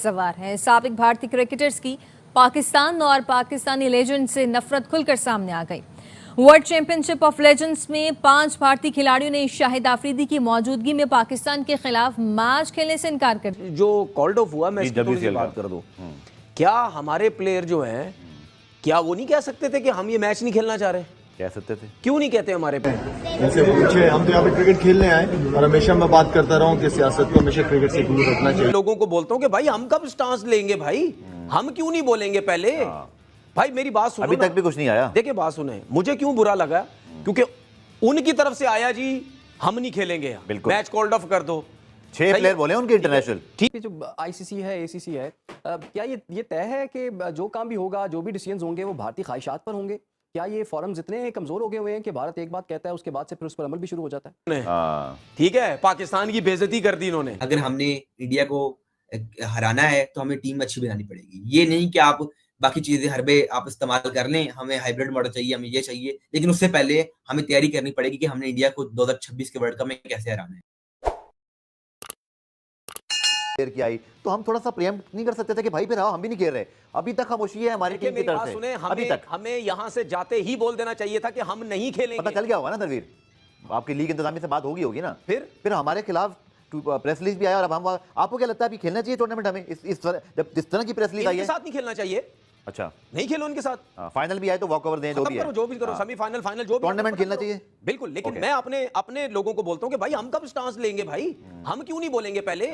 सवार है। साबिक भारतीय क्रिकेटर्स की पाकिस्तान और पाकिस्तानी लेजेंड से नफरत खुलकर सामने आ गई। वर्ल्ड चैंपियनशिप ऑफ लेजेंड्स में 5 भारतीय खिलाड़ियों ने शाहिद आफरीदी की मौजूदगी में पाकिस्तान के खिलाफ मैच खेलने से इनकार कर दिया। जो कॉल्ड ऑफ हुआ, मैं इसकी थोड़ी सी बात कर दूं। क्या हमारे प्लेयर जो हैं, क्या वो नहीं कह सकते थे कि हम ये मैच नहीं खेलना चाह रहे? कह सकते थे। क्यों नहीं कहते हमारे पे? ऐसे पूछे, हम तो यहाँ पे क्रिकेट खेलने आए और हमेशा मैं बात करता रहा हूँ कि सियासत को हमेशा क्रिकेट से दूर रखना चाहिए। लोगों को बोलता हूँ कि भाई हम कब स्टांस लेंगे भाई, हम क्यों नहीं बोलेंगे पहले? भाई मेरी बात सुनो, अभी तक भी कुछ नहीं आया। देखिए बात सुने, मुझे क्यों बुरा लगा, क्योंकि उनकी तरफ से आया जी हम नहीं खेलेंगे, मैच कॉल्ड ऑफ कर दो। 6 प्लेयर बोले उनके इंटरनेशनल। ठीक, जो आईसीसी है, एसीसी है, क्या ये तय है कि जो काम भी होगा, जो भी डिसीजंस होंगे वो भारतीय ख्वाहिशात पर होंगे? क्या ये फॉरम्स इतने कमजोर हो गए हुए हैं कि भारत एक बात कहता है उसके बाद से फिर उस पर अमल भी शुरू हो जाता है? ठीक है, पाकिस्तान की बेइज्जती कर दी इन्होंने। अगर हमने इंडिया को हराना है तो हमें टीम अच्छी बनानी पड़ेगी। ये नहीं कि आप बाकी चीजें हरबे आप इस्तेमाल कर लें, हमें हाइब्रिड मॉडल चाहिए, हमें ये चाहिए, लेकिन उससे पहले हमें तैयारी करनी पड़ेगी कि हमने इंडिया को 2026 के वर्ल्ड कप में कैसे हराना है। की आई तो हम थोड़ा सा प्रिएम्प्ट नहीं कर सकते थे कि भाई फिर आओ, हम भी नहीं खेल रहे। अभी तक खामोशी है हमारी टीम की तरफ से। सुने, अभी तक हमें यहां से जाते ही बोल देना चाहिए था कि हम नहीं खेलेंगे। पता चल गया होगा ना तनवीर, आपकी लीग इंतजामी से बात होगी ना। फिर हमारे खिलाफ प्रेस रिलीज भी आया और अब हम, आपको क्या लगता है अभी खेलना चाहिए टूर्नामेंट हमें? जब जिस तरह की प्रेस रिलीज आई है, साथ नहीं खेलना चाहिए। अच्छा, नहीं खेलो उनके साथ। फाइनल भी आए तो वॉक ओवर दें, जो भी करो, सेमीफाइनल फाइनल जो भी, टूर्नामेंट खेलना चाहिए बिल्कुल। लेकिन मैं अपने लोगों को बोलता हूं कि भाई हम कब स्टांस लेंगे भाई, हम क्यों नहीं बोलेंगे पहले?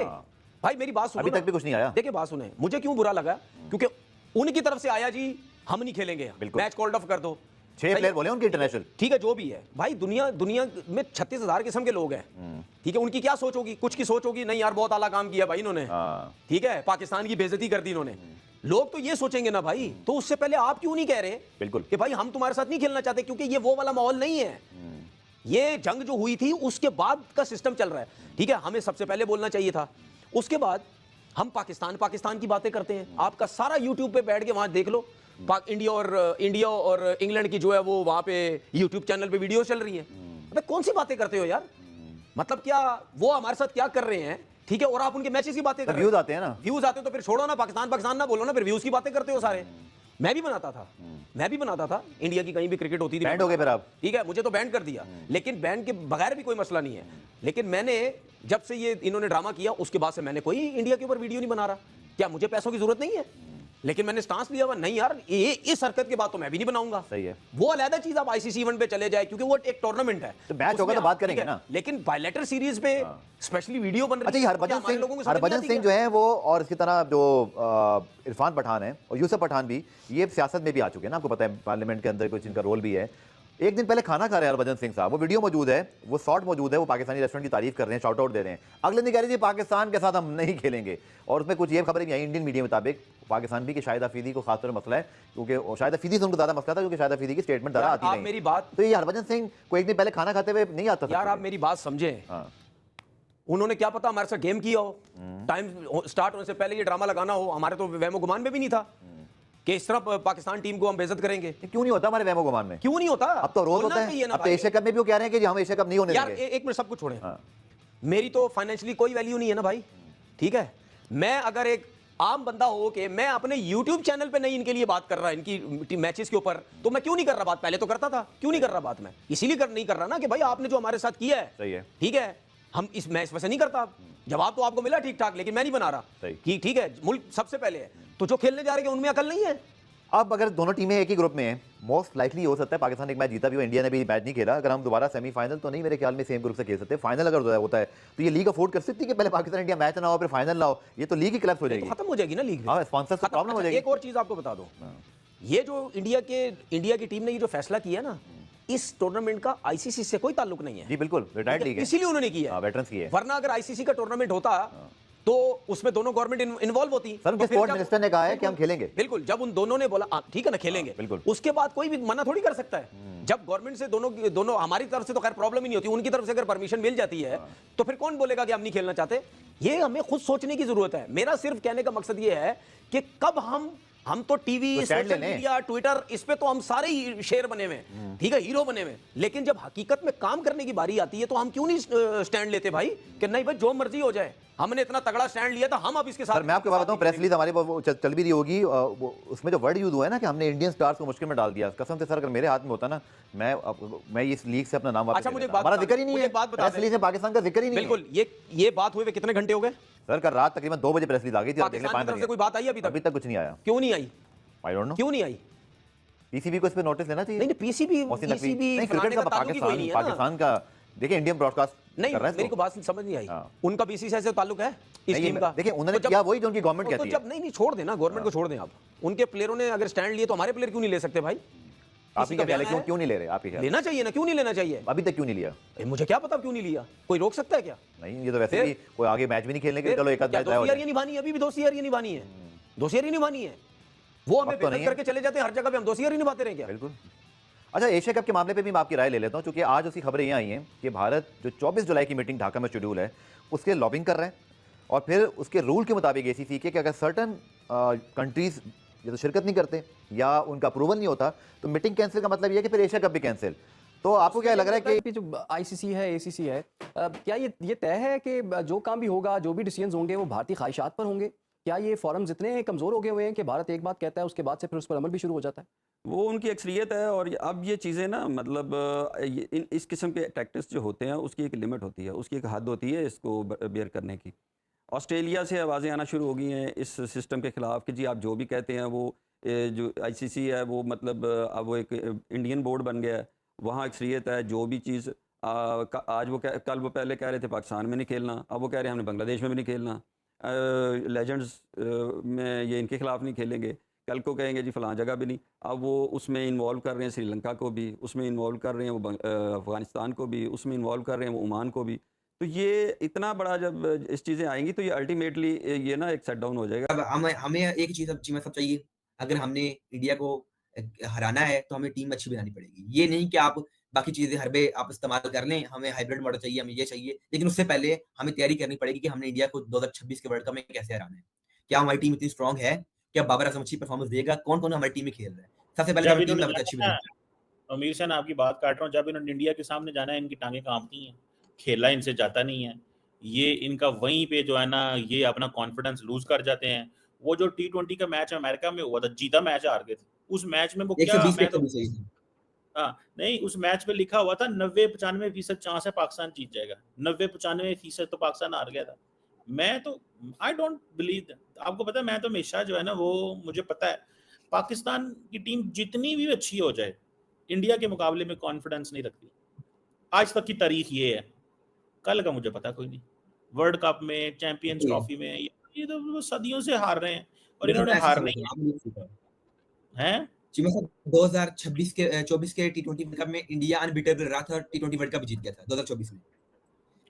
भाई मेरी बात सुनो, अभी तक भी कुछ नहीं आया। देखिए बात सुने, मुझे क्यों बुरा लगा, क्योंकि उनकी तरफ से आया जी हम नहीं खेलेंगे, मैच कॉल्ड ऑफ कर दो। 6 प्लेयर बोले उनके इंटरनेशनल। ठीक है, जो भी है भाई, दुनिया में 36,000 किस्म के लोग हैं। ठीक है, उनकी क्या सोच होगी? कुछ की सोच होगी नहीं यार बहुत आला काम किया भाई इन्होंने, ठीक है, पाकिस्तान की बेइज्जती कर दी इन्होंने। लोग तो ये सोचेंगे ना भाई, तो उससे पहले आप क्यों नहीं कह रहे बिल्कुल कि भाई हम तुम्हारे साथ नहीं खेलना चाहते? क्योंकि ये वो वाला माहौल नहीं है। ये जंग जो हुई थी उसके बाद का सिस्टम चल रहा है। ठीक है, हमें सबसे पहले बोलना चाहिए था। उसके बाद हम पाकिस्तान की बातें करते हैं। आपका सारा यूट्यूब पे बैठ के वहां देख लो, इंडिया और इंग्लैंड की जो है वो वहां पे यूट्यूब चैनल पे वीडियो चल रही है। अबे कौन सी बातें करते हो यार? मतलब क्या वो हमारे साथ क्या कर रहे हैं? ठीक है, और आप उनके मैचेस की बातें कर रहे हो। व्यूज आते हैं ना, व्यूज आते हैं तो फिर छोड़ो ना, पाकिस्तान ना बोलो ना, फिर व्यूज की बातें करते हो सारे। मैं भी बनाता था इंडिया की कहीं भी क्रिकेट होती थी, बैंड हो गए फिर आप। ठीक है, मुझे तो बैंड कर दिया, लेकिन बैंड के बगैर भी कोई मसला नहीं है। लेकिन मैंने जब से ये इन्होंने ड्रामा किया उसके बाद से मैंने कोई इंडिया के ऊपर वीडियो नहीं बना रहा। क्या मुझे पैसों की जरूरत नहीं है? लेकिन मैंने स्टांस लिया हुआ नहीं यार, ये इस हरकत के बाद तो मैं भी नहीं बनाऊंगा। सही है, वो अलग चीज आप आईसीसी इवेंट पे चले जाए, क्योंकि वो एक टूर्नामेंट है, तो मैच होगा तो बात करेंगे ना। लेकिन बायलैटरल सीरीज पे स्पेशली वीडियो बन रही है। अच्छा, हरभजन सिंह जो है वो, और इसकी तरह जो इरफान पठान है और यूसुफ पठान भी, ये सियासत में भी आ चुके हैं ना, आपको पता है पार्लियामेंट के अंदर कुछ इनका रोल भी है। एक दिन पहले खाना खा रहे हैं हरभजन सिंह साहब, वो वीडियो मौजूद है, वो शॉट मौजूद है, वो पाकिस्तानी रेस्टोरेंट की तारीफ कर रहे हैं, शॉट आउट दे रहे हैं। अगले दिन कह रहे हैं पाकिस्तान के साथ हम नहीं खेलेंगे, और उसमें कुछ ये खबरें भी आई इंडियन मीडिया मुताबिक पाकिस्तान भी कि शाहिद अफरीदी को खासतौर पर मसला है, क्योंकि शाहिद अफरीदी से उनको ज्यादा मसला था, क्योंकि शाहिद अफरीदी की स्टेटमेंट ज्यादा आती नहीं। मेरी बात तो ये हरभजन सिंह को एक दिन पहले खाना खाते हुए नहीं आता यार, आप मेरी बात समझे। उन्होंने क्या पता हमारे साथ गेम किया हो, टाइम स्टार्ट होने से पहले ये ड्रामा लगाना हो, हमारे तो वहमो गुमान में भी नहीं था कि इस तरह पाकिस्तान टीम को हम बेइज्जत करेंगे। क्यों नहीं होता हमारे वहमो गुमान में? क्यों नहीं होता? अब तो रोज होता है। अब तो एशिया कप में भी वो कह रहे हैं कि हम एशिया कप नहीं होने देंगे। यार एक मिनट, सब कुछ छोड़ें, मेरी तो फाइनेंशियली कोई वैल्यू नहीं है ना भाई। ठीक है, मैं अगर एक आम बंदा हो के मैं अपने YouTube चैनल पे नहीं इनके लिए बात कर रहा, इनकी मैचेस के ऊपर, तो मैं क्यों नहीं कर रहा बात? पहले तो करता था, क्यों नहीं कर रहा बात? मैं इसीलिए नहीं कर रहा ना कि भाई आपने जो हमारे साथ किया है सही है, ठीक है, हम इस मैच वैसे नहीं करता। जवाब तो आपको मिला ठीक ठाक, लेकिन मैं नहीं बना रहा कि ठीक है मुल्क सबसे पहले है, तो जो खेलने जा रहे हैं उनमें अकल नहीं है। अब अगर दोनों टीमें एक ही ग्रुप में हैं, मोस्ट लाइकली हो सकता है पाकिस्तान एक मैच जीता भी हो, इंडिया ने भी मैच नहीं खेला। अगर हम दोबारा सेमीफाइनल तो नहीं, मेरे ख्याल में सेम ग्रुप से खेल सकते हैं। फाइनल अगर होता है तो ये लीग अफोर्ड कर सकती है कि पहले पाकिस्तान इंडिया मैच ना हो फिर फाइनल ना हो, ये तो लीग ही क्लैप्स हो जाएगी, खत्म हो जाएगी ना लीग। हाँ, स्पॉन्सर से प्रॉब्लम हो जाएगी। एक और चीज आपको बता दो, ये जो इंडिया की टीम ने ये जो फैसला किया ना, इस टूर्नामेंट का आईसीसी से कोई ताल्लुक नहीं है। जी बिल्कुल, रिटायर्ड लीग है, इसीलिए उन्होंने किया, वेटरन्स की है। वरना अगर आईसीसी का टूर्नामेंट होता तो उसमें दोनों गवर्नमेंट इन्वॉल्व होती। सर, उनके स्पोर्ट्स मिनिस्टर ने कहा है कि हम खेलेंगे। बिल्कुल, जब उन दोनों ने बोला ठीक है ना खेलेंगे, बिल्कुल, उसके बाद कोई भी मना थोड़ी कर सकता है। जब गवर्नमेंट से दोनों हमारी तरफ से तो खैर प्रॉब्लम ही नहीं होती, उनकी तरफ से अगर परमिशन मिल जाती है तो फिर कौन बोलेगा कि हम नहीं खेलना चाहते? ये हमें खुद सोचने की जरूरत है। मेरा सिर्फ कहने का मकसद ये है कि कब हम हम तो टीवी, तो stand सोशल ले लें। मीडिया, ट्विटर, इस पे तो हम सारे ही शेर बने हुए हैं, ठीक है, हीरो बने हुए हैं। लेकिन जब हकीकत में काम करने की बारी आती है तो हम क्यों नहीं स्टैंड लेते भाई कि नहीं भाई जो मर्जी हो जाए, हमने इतना तगड़ा स्टैंड लिया था, हम अब इसके साथ। सर मैं आपको बात बताऊं, प्रेस रिलीज हमारी वो चल भी रही होगी, उसमें जो वर्ड यूज हुआ है ना कि हमने इंडियन स्टार्स को मुश्किल में डाल दिया, कसम से सर अगर मेरे हाथ में होता ना, मैं इस लीग से अपना नाम वापस अच्छा, ले मुझे लेता। बात हमारा बता जिक्र दें, ही नहीं मुझे है, एक बात बता प्रेस दें। रिलीज में पाकिस्तान का जिक्र ही नहीं है। बिल्कुल, ये बात हुए कितने घंटे हो गए? सर कल रात तकरीबन 2 बजे प्रेस रिलीज आ गई थी, आप देख ले पाकिस्तान की 5 तरफ से कोई बात आई अभी तक? कुछ नहीं आया। क्यों नहीं आई? आई डोंट नो, क्यों नहीं आई? पीसीबी को इस पे नोटिस लेना चाहिए। नहीं, पीसीबी मोहसिन नकवी, पीसीबी नहीं क्रिकेट का पाकिस्तान का देखिए इंडियन ब्रॉडकास्ट नहीं, कर रहा है मेरी इसको। को बात समझ नहीं आई। हाँ। उनका बीसीसीआई से ताल्लुक है इस नहीं, टीम का? देखिए उन्होंने तो जब- किया वही जो उनकी गवर्नमेंट तो कहती है। जब नहीं छोड़ देना, गवर्नमेंट को छोड़ दें आप। उनके प्लेयरों ने अगर स्टैंड लिए तो हमारे प्लेयर क्यों नहीं ले सकते भाई? आप ही का क्या ख्याल है, बयान है? क्यों नहीं ले रहे आप ही ख्याल? लेना चाहिए ना, क्यों नहीं लेना चाहिए? अभी तक क्यों नहीं लिया? मुझे क्या पता क्यों नहीं लिया, कोई रोक सकता है क्या? नहीं, ये तो वैसे फिर? भी कोई आगे मैच भी नहीं खेलने के लिए, चलो एक आध क्या मैच आया हो दोस्ती जाए। यारी निभानी है? अभी भी दोस्ती यारी निभानी है, दोस्ती यारी निभानी है। वो हमें अब तो बेइज्जत नहीं है। करके चले जाते हैं, हर जगह पे हम दोस्ती यारी निभाते रहे क्या? बिल्कुल। अच्छा, एशिया कप के मामले पे भी मैं आपकी राय ले लेता हूं, क्योंकि आज उसकी खबरें ये आई हैं कि भारत जो 24 जुलाई की मीटिंग ढाका में शेड्यूल है उसके लॉबिंग कर रहे हैं, और फिर उसके रूल के मुताबिक एसीसी के कि अगर सर्टन कंट्रीज ये तो शिरकत नहीं करते या उनका अप्रूवल नहीं होता तो मीटिंग कैंसिल का मतलब ये है कि फिर एशिया कप भी कैंसिल। तो आपको क्या लग रहा है कि कि जो आईसीसी है, एसीसी है, क्या ये तय है कि जो काम भी होगा, जो भी डिसीजंस होंगे वो भारतीय ख्वाहिशात पर होंगे? क्या ये फोरम्स इतने कमज़ोर हो गए हुए हैं कि भारत एक बात कहता है उसके बाद से फिर उस पर अमल भी शुरू हो जाता है? वो उनकी अक्सरियत है। और अब ये चीज़ें ना मतलब इस किस्म के टैक्टिक्स जो होते हैं उसकी एक लिमिट होती है, उसकी एक हद होती है इसको बेयर करने की। ऑस्ट्रेलिया से आवाज़ें आना शुरू हो गई हैं इस सिस्टम के ख़िलाफ़ कि जी आप जो भी कहते हैं वो जो आईसीसी है वो मतलब अब वो एक इंडियन बोर्ड बन गया है, वहाँ अक्सरियत है। जो भी चीज़ आज वो कल वो पहले कह रहे थे पाकिस्तान में नहीं खेलना, अब वो कह रहे हैं हमने बांग्लादेश में भी नहीं खेलना, लेजेंड्स में ये इनके ख़िलाफ़ नहीं खेलेंगे, कल को कहेंगे जी फ़लाँ जगह भी नहीं। अब वो उसमें इन्वॉल्व कर रहे हैं श्रीलंका को भी, उसमें इन्वॉल्व कर रहे हैं वो अफ़गानिस्तान को भी, उसमें इन्वॉल्व कर रहे हैं वो ओमान को भी। तो ये इतना बड़ा जब इस चीज़ें आएंगी तो ये अल्टीमेटली ये ना एक सेट डाउन हो जाएगा। अब हमें एक चीज़ सब चाहिए, अगर हमने इंडिया को हराना है तो हमें टीम अच्छी बनानी पड़ेगी। ये नहीं कि आप बाकी चीज़ें हरबे आप इस्तेमाल कर लें, हमें हाइब्रिड मॉडल चाहिए, हमें ये चाहिए, लेकिन उससे पहले हमें तैयारी करनी पड़ेगी कि हमने इंडिया को 2026 के वर्ल्ड कप में कैसे हराना है। क्या हमारी टीम इतनी स्ट्रॉन्ग है? क्या बाबर आज़म अच्छी परफॉर्मेंस देगा? कौन-कौन हमारी टीम में खेल रहा है? सबसे पहले जब हमें टीम इन्होंने अच्छी जाना बनानी है, अमीर से आपकी बात काट रहा हूँ, जब इन्होंने इंडिया के सामने जाना है इनकी टांगें कांपती हैं, खेला इनसे जाता नहीं है। ये इनका वहीं पे जो है ना ये अपना कॉन्फिडेंस लूज कर जाते हैं। वो जो T20 का मैच अमेरिका में हुआ था, जीता मैच हार गए थे। उस मैच में वो क्या 120 पे मैं तो 120 सही है। हाँ, नहीं उस मैच पे लिखा हुआ था 90-95% चांस है पाकिस्तान जीत जाएगा। 90-95% तो पाकिस्तान हार गया था। मैं तो आई डोंट बिलीव दैट। आपको पता है मैं तो हमेशा जो है ना वो मुझे पता है पाकिस्तान की टीम जितनी भी अच्छी हो जाए इंडिया के मुकाबले में कॉन्फिडेंस नहीं रखती। आज तक की तारीख ये है, कल का मुझे पता कोई नहीं। वर्ल्ड कप में, चैंपियंस ट्रॉफी में ये तो वो सदियों से हार रहे हैं और इन्होंने हारना ही है। जी मैं साहब 2026 के 24 के T20 वर्ल्ड कप में इंडिया अनबीटेबल रहा था और T20 वर्ल्ड कप जीत गया था 2024 में।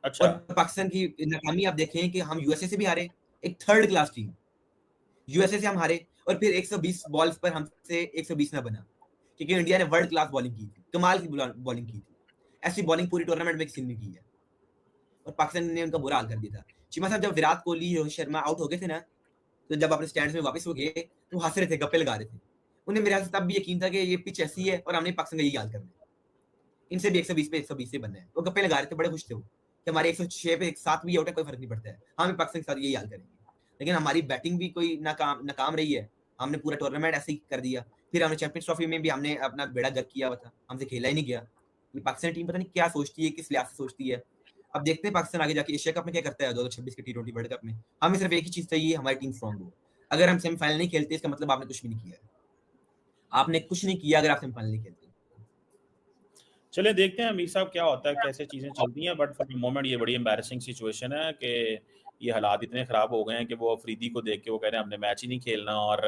अच्छा, और पाकिस्तान की नाकामी आप देखें कि हम यूएसए से भी हारे, एक थर्ड क्लास टीम। यूएसए से हम हारे और फिर 120 बॉल्स पर हमसे 120 ना बना, क्योंकि इंडिया ने वर्ल्ड क्लास बॉलिंग की थी, कमाल की बॉलिंग की थी। ऐसी बॉलिंग पूरी टूर्नामेंट में किसी ने की है और पाकिस्तान ने उनका बुरा हाल कर दिया था। चीमा साहब जब विराट कोहली, रोहित शर्मा आउट हो गए थे ना, तो जब अपने स्टैंड्स में वापस हो गए तो हंस रहे थे, गप्पे लगा रहे थे। उन्हें मेरे ख्याल से तब भी यकीन था कि ये पिच ऐसी है और हमने पाकिस्तान का यही हाल करना है, इनसे भी 120 पे 120 से बनना है। वो गप्पे लगा रहे थे, बड़े खुश थे वो कि हमारे 106 पे 7 भी आउट है, कोई फर्क नहीं पड़ता है, हम भी पाकिस्तान के साथ यही हाल करेंगे। लेकिन हमारी बैटिंग भी कोई नाकाम रही है, हमने पूरा टूर्नामेंट ऐसे ही कर दिया। फिर हमने चैंपियंस ट्रॉफी में भी हमने अपना बेड़ा गर्क किया हुआ था, हमसे खेला ही नहीं गया। ये पाकिस्तान टीम पता नहीं क्या सोचती है, किस लिहाज से सोचती है। अब देखते हैं पाकिस्तान आगे जाके एशिया कप में क्या करता है 2026 के T20 वर्ल्ड कप में। हमें सिर्फ एक ही चीज चाहिए, हमारी टीम स्ट्रांग हो। अगर हम सेमीफाइनल नहीं खेलते इसका मतलब आपने कुछ भी नहीं किया है। आपने कुछ नहीं किया अगर आप सेमीफाइनल नहीं खेलते। चलिए देखते हैं अमीर साहब क्या होता है, कैसे चीजें चलती हैं। बट फॉर द मोमेंट ये बड़ी एम्बैरेसिंग सिचुएशन है कि ये हालात इतने खराब हो गए हैं कि वो अफरीदी को देख के वो कह रहे हैं हमने मैच ही नहीं खेलना। और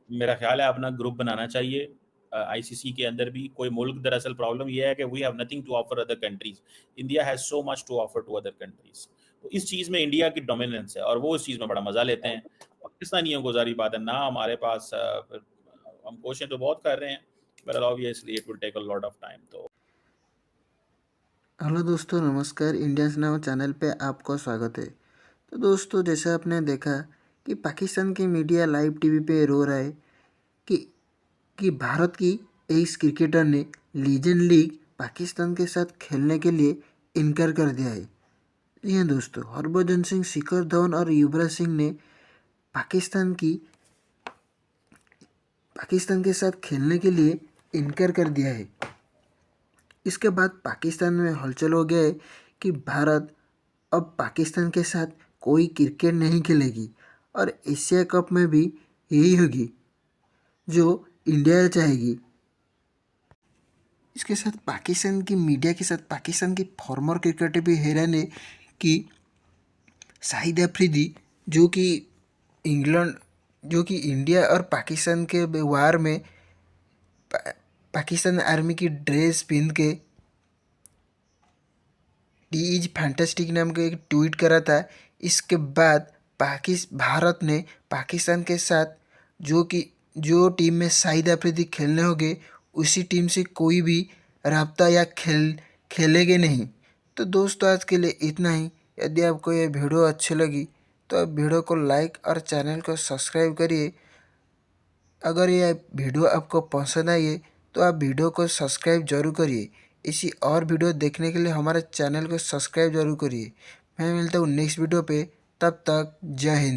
मेरा ख्याल है अपना ग्रुप बनाना चाहिए आईसीसी के अंदर भी। कोई मुल्क दरअसल प्रॉब्लम ये है कि we have nothing to offer other countries, India has so much to offer to other countries. तो इस चीज़ में इंडिया की डोमिनेंस है और वो इस चीज़ में बड़ा मजा लेते हैं। पाकिस्तानियों को जारी बात है ना हमारे पास, हम कोशिशें तो बहुत कर रहे हैं but obviously it will take a lot of time. तो हेलो दोस्तों, नमस्कार। इंडियंस नाउ चैनल पे आपको स्वागत है। तो दोस्तों जैसे आपने देखा कि पाकिस्तान की मीडिया लाइव टीवी पे रो रहा है कि भारत की एस क्रिकेटर ने लीजेंड लीग पाकिस्तान के साथ खेलने के लिए इनकार कर दिया है। जी हाँ दोस्तों, हरभजन सिंह, शिखर धवन और युवराज सिंह ने पाकिस्तान के साथ खेलने के लिए इनकार कर दिया है। इसके बाद पाकिस्तान में हलचल हो गया है कि भारत अब पाकिस्तान के साथ कोई क्रिकेट नहीं खेलेगी और एशिया कप में भी यही होगी जो इंडिया चाहेगी। इसके साथ पाकिस्तान की मीडिया के साथ पाकिस्तान की फॉर्मर क्रिकेटर भी हैरान है कि शाहिद अफरीदी जो कि इंडिया और पाकिस्तान के वार में पाकिस्तान आर्मी की ड्रेस पहन के डी इज फैंटास्टिक नाम का एक ट्वीट करा था। इसके बाद भारत ने पाकिस्तान के साथ जो टीम में शाहिद अफरीदी खेलने होंगे उसी टीम से कोई भी राब्ता या खेलेंगे नहीं। तो दोस्तों आज के लिए इतना ही। यदि आपको ये वीडियो अच्छी लगी तो आप वीडियो को लाइक और चैनल को सब्सक्राइब करिए। अगर ये वीडियो आपको पसंद आई है तो आप वीडियो को सब्सक्राइब जरूर करिए। इसी और वीडियो देखने के लिए हमारे चैनल को सब्सक्राइब जरूर करिए। मैं मिलता हूँ नेक्स्ट वीडियो पे, तब तक जय हिंद।